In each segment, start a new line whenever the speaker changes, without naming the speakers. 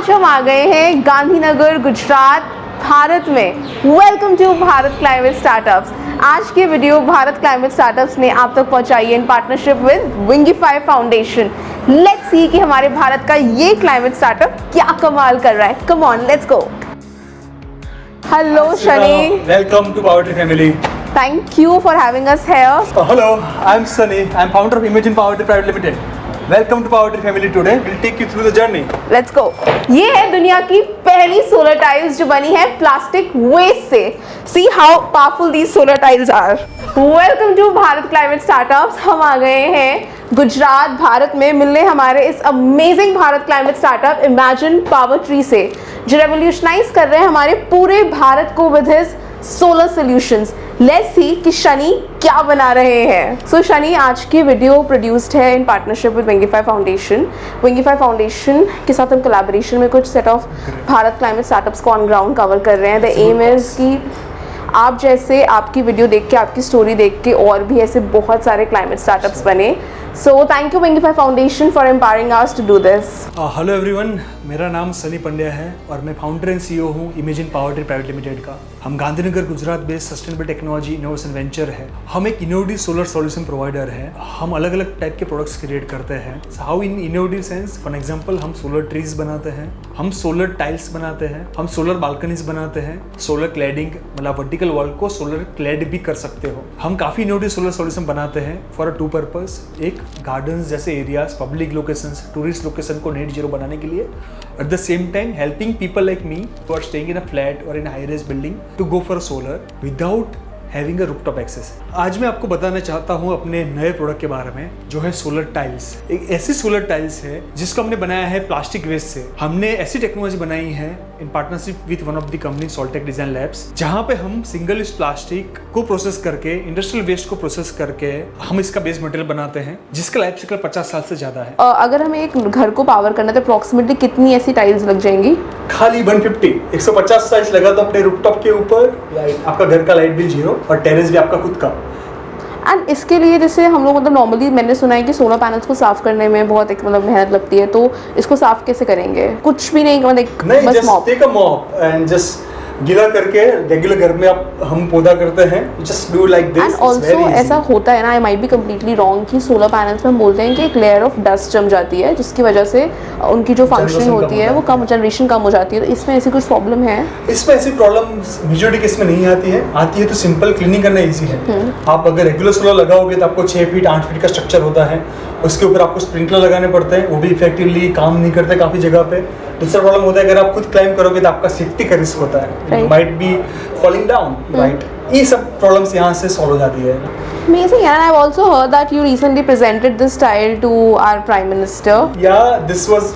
आज हम आ गए हैं गांधीनगर गुजरात भारत में। Welcome to Bharat climate startups. आज की वीडियो भारत क्लाइमेट स्टार्टअप्स ने आप तक पहुंचाई है in partnership with विंगीफाई foundation. Let's see कि हमारे भारत का ये क्लाइमेट स्टार्टअप क्या कमाल कर रहा है। Come on, let's go. Hello Shani,
welcome to power tree family.
Thank you for having us here.
Hello, I am Sunny, I am founder of imagine power tree private limited. Welcome to power tree family. Today will take you through the journey.
Let's go. ये है दुनिया की पहली solar tiles जो बनी है plastic waste से। See how powerful these solar tiles are. Welcome to Bharat climate startups. हम आ गए हैं गुजरात भारत में मिलने हमारे इस amazing Bharat climate startup imagine power tree से, जो रेवोल्यूशनाइज कर रहे हैं हमारे पूरे भारत को with his solar solutions. Let's see कि शनि क्या बना रहे हैं। सो शनि, आज की वीडियो प्रोड्यूस्ड है in partnership with विंगीफाई foundation. विंगीफाई foundation के साथ हम कोलैबोरेशन में कुछ set of Bharat climate startups को ऑन ग्राउंड कवर कर रहे हैं। द एम इज कि आप जैसे आपकी वीडियो देख के, आपकी स्टोरी देख के और भी ऐसे बहुत सारे क्लाइमेट स्टार्टअप्स बने। So thank you Wingify foundation for empowering us to do this.
Hello everyone, मेरा नाम सनी पंड्या है और मैं फाउंडर एंड सीईओ हूँ imagine power tree private limited का। हम Gandhinagar Gujarat based sustainable technology innovation venture है। हम एक इनोवेटिव सोलर सॉल्यूशन प्रोवाइडर है। हम अलग अलग टाइप के प्रोडक्ट्स क्रिएट करते हैं। How in innovative sense, for example हम सोलर ट्रीज बनाते हैं, हम सोलर टाइल्स बनाते हैं, हम सोलर बालकनीज बनाते हैं, सोलर क्लैडिंग मतलब वर्टिकल वॉल को सोलर क्लैड भी कर सकते हो। हम काफ़ी इनोवेटिव सोलर सॉल्यूशन बनाते हैं फॉर अ टू पर्पस। एक गार्डन्स जैसे areas, public locations, tourist location को नेट जीरो बनाने के लिए, at the same time helping people like me who are staying in a flat or in a high-rise building to go for solar without having a rooftop access। आज मैं आपको बताना चाहता हूँ अपने नए प्रोडक्ट के बारे में, जो है सोलर टाइल्स। एक ऐसी सोलर टाइल्स है जिसको हमने बनाया है प्लास्टिक वेस्ट से। हमने ऐसी टेक्नोलॉजी बनाई है in partnership with one of the company Soltech design labs, जहाँ पे हम सिंगल यूज प्लास्टिक को प्रोसेस करके, इंडस्ट्रियल वेस्ट को प्रोसेस करके हम इसका बेस मटेरियल बनाते हैं, जिसका लाइफ साइकिल 50 साल से ज्यादा है।
अगर हमें एक घर को पावर करना है तो अप्रोक्सीमेटली कितनी ऐसी टाइल्स लग जाएंगी?
खाली 150 टाइल्स लगा तो अपने रूफटॉप के ऊपर आपका घर का लाइट बिल जीरो और टेरेस भी आपका खुद का।
एंड इसके लिए जैसे हम लोग मतलब नॉर्मली मैंने सुना है कि सोलर पैनल्स को साफ करने में बहुत एक मतलब मेहनत लगती है, तो इसको साफ कैसे करेंगे? कुछ भी नहीं, मतलब बस mop.
Take a mop and just गीला करके रेगुलर घर में आप हम पौधा करते हैं, just do like this.
And also ऐसा होता है ना, I might be completely wrong, कि सोलर पैनल्स में हम बोलते हैं कि एक लेयर ऑफ डस्ट जम जाती है, जिसकी वजह से उनकी जो फंक्शनिंग होती है वो कम, जनरेशन कम हो जाती है। तो इसमें ऐसी कुछ प्रॉब्लम है? इसमें
ऐसी प्रॉब्लम मेजॉरिटी केस में नहीं आती है तो सिंपल क्लीनिंग करना ईजी है। आप अगर रेगुलर सोलर लगाओगे तो आपको 6 फीट 8 फीट का स्ट्रक्चर होता है, उसके ऊपर आपको स्प्रिंकलर लगाने पड़ते हैं, वो भी इफेक्टिवली काम नहीं करते काफ़ी जगह पे। दूसरा प्रॉब्लम होता है अगर आप खुद क्लाइम करोगे तो आपका सेफ्टी का रिस्क होता है, might be falling down, right. ये सब प्रॉब्लम्स यहाँ से सॉल्व हो जाती है।
Amazing, and I've also heard that you recently presented this tile to our Prime Minister.
Yeah, this was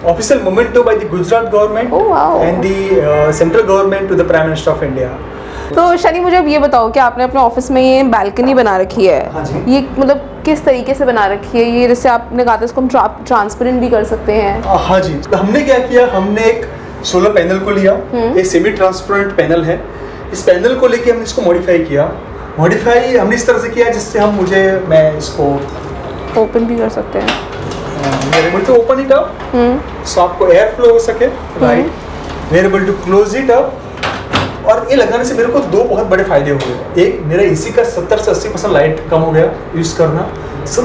official memento by the Gujarat government and the central government to the Prime Minister of India.
तो शनि, मुझे अब ये बताओ कि आपने अपने office में ये बालकनी बना रखी है।
हाँ जी।
ये मतलब किस तरीके से बना रखी है? ये जैसे आपने कहा था इसको हम ट्रांसपेरेंट भी कर सकते हैं।
हाँ जी, तो हमने क्या किया, हमने एक सोलर पैनल को लिया, एक सेमी ट्रांसपेरेंट पैनल है। इस पैनल को लेके हमने इसको मॉडिफाई किया। मॉडिफाई हमने इस तरह से किया जिससे मैं इसको
ओपन भी कर सकते हैं।
we are able to open it up, so आपको एयर फ्लो हो सके, right. we are able to close it up। और ये लगाने से मेरे को 2 बहुत बड़े फायदे हुए। एक, मेरा एसी का 70 से 80% लाइट कम हो गया यूज करना।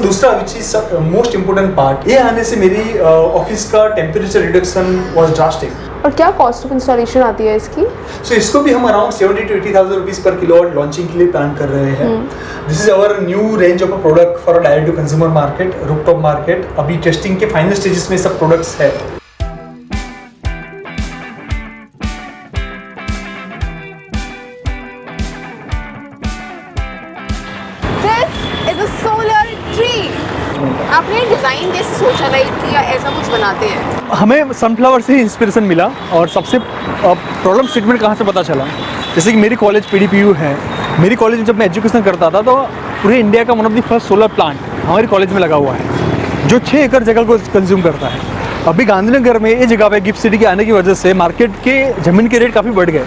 दूसरा which is most important part, ये आने से मेरी ऑफिस का टेम्परेचर रिडक्शन वाज ड्रास्टिक।
और क्या कॉस्ट ऑफ इंस्टॉलेशन आती है इसकी?
सो इसको भी हम अराउंड 70 to 80,000 रुपीज पर किलोवाट लॉन्चिंग के लिए प्लान कर रहे हैं। This is our new range of a product for a direct to consumer market, rooftop market. अभी टेस्टिंग के फाइनल स्टेजेस में सब प्रोडक्ट्स है।
आपने डिज़ाइन कैसे सोचा, लाइक कि ऐसा कुछ बनाते हैं?
हमें सनफ्लावर से ही इंस्पिरेशन मिला और सबसे प्रॉब्लम स्टेटमेंट कहाँ से पता चला, जैसे कि मेरी कॉलेज PDPU है। मेरी कॉलेज में जब मैं एजुकेशन करता था तो पूरे इंडिया का one of the first solar plant हमारी कॉलेज में लगा हुआ है, जो 6 एकड़ जगह को कंज्यूम करता है। अभी गांधीनगर में ये जगह पे गिफ्ट सिटी के आने की वजह से मार्केट के ज़मीन के रेट काफ़ी बढ़ गए,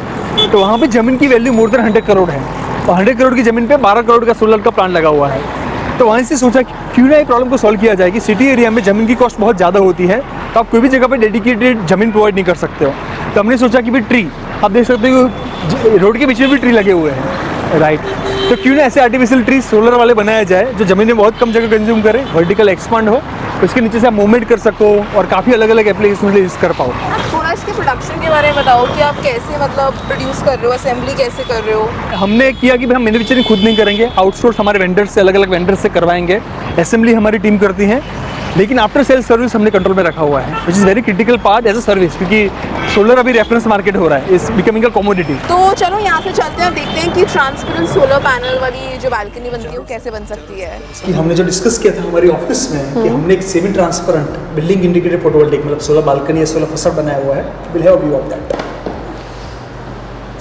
तो वहाँ पे ज़मीन की वैल्यू मोर देन 100 करोड़ है। तो 100 करोड़ की ज़मीन पे 12 करोड़ का सोलर का प्लांट लगा हुआ है। तो तो वहीं से सोचा कि क्यों ना ये प्रॉब्लम को सॉल्व किया जाए कि सिटी एरिया में ज़मीन की कॉस्ट बहुत ज़्यादा होती है, तो आप कोई भी जगह पे डेडिकेटेड ज़मीन प्रोवाइड नहीं कर सकते हो। तो हमने सोचा कि भाई ट्री, आप देख सकते हो रोड के बीच में भी ट्री लगे हुए हैं, राइट। तो क्यों ना ऐसे आर्टिफिशियल ट्री सोलर वाले बनाया जाए जो ज़मीन में बहुत कम जगह कंज्यूम करे, वर्टिकल एक्सपांड हो, उसके नीचे से आप मूवमेंट कर सको और काफ़ी अलग अलग एप्लीकेशन में यूज़ कर पाओ।
थोड़ा इसके प्रोडक्शन के बारे में बताओ कि आप कैसे मतलब प्रोड्यूस कर रहे हो, असेंबली कैसे कर रहे हो?
हमने किया कि भाई हम मैन्युफैक्चरिंग खुद नहीं करेंगे, आउटसोर्स हमारे वेंडर से, अलग अलग वेंडर से करवाएंगे, असेंबली हमारी टीम करती है, लेकिन आफ्टर सेल सर्विस हमने कंट्रोल में रखा हुआ है, which is very critical part as a service, क्योंकि सोलर अभी रेफरेंस मार्केट हो रहा है, इज बिकमिंग अ कमोडिटी।
तो चलो यहाँ से चलते हैं, देखते हैं कि ट्रांसपेरेंट सोलर पैनल वाली जो बालकनी बनती है वो कैसे बन सकती है।
कि हमने जो डिस्कस किया था हमारी ऑफिस में कि हमने एक semi transparent building indicated photovoltaic मतलब सोलर बालकनी या सोलर फसाड बनाया हुआ है, will have a view of that.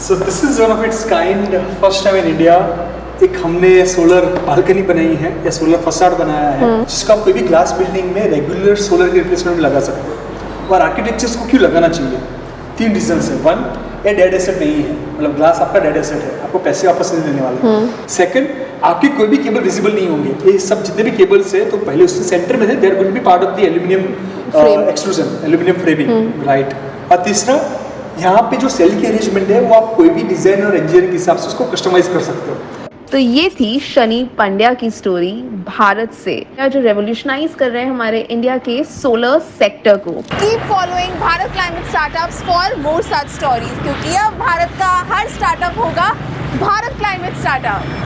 So this is one of its kind, first time in India एक हमने सोलर बालकनी बनाई है या सोलर फसाड बनाया है जिसका आप कोई भी ग्लास बिल्डिंग में रेगुलर सोलर के रिप्लेसमेंट में लगा सकते हो। और आर्किटेक्चर्स को क्यों लगाना चाहिए? 3 रीजन है। 1, ये डेड एसेट नहीं है, मतलब ग्लास आपका डेड एसेट है, आपको पैसे वापस नहीं देने वाला। सेकंड, आपके कोई भी केबल विजिबल नहीं होंगे, ये सब जितने भी केबल्स है तो पहले उसके सेंटर में थे, there going to be part of the aluminium extrusion, aluminium framing, right. और तीसरा, यहाँ पे जो सेल की अरेंजमेंट है वो आप कोई भी डिजाइन और इंजीनियरिंग के हिसाब से उसको कस्टमाइज कर सकते हो।
तो ये थी शनि पंड्या की स्टोरी भारत से, जो रेवोल्यूशनाइज कर रहे हैं हमारे इंडिया के सोलर सेक्टर को। Keep following Bharat climate startups for more such stories, क्योंकि अब भारत का हर स्टार्टअप होगा भारत क्लाइमेट स्टार्टअप।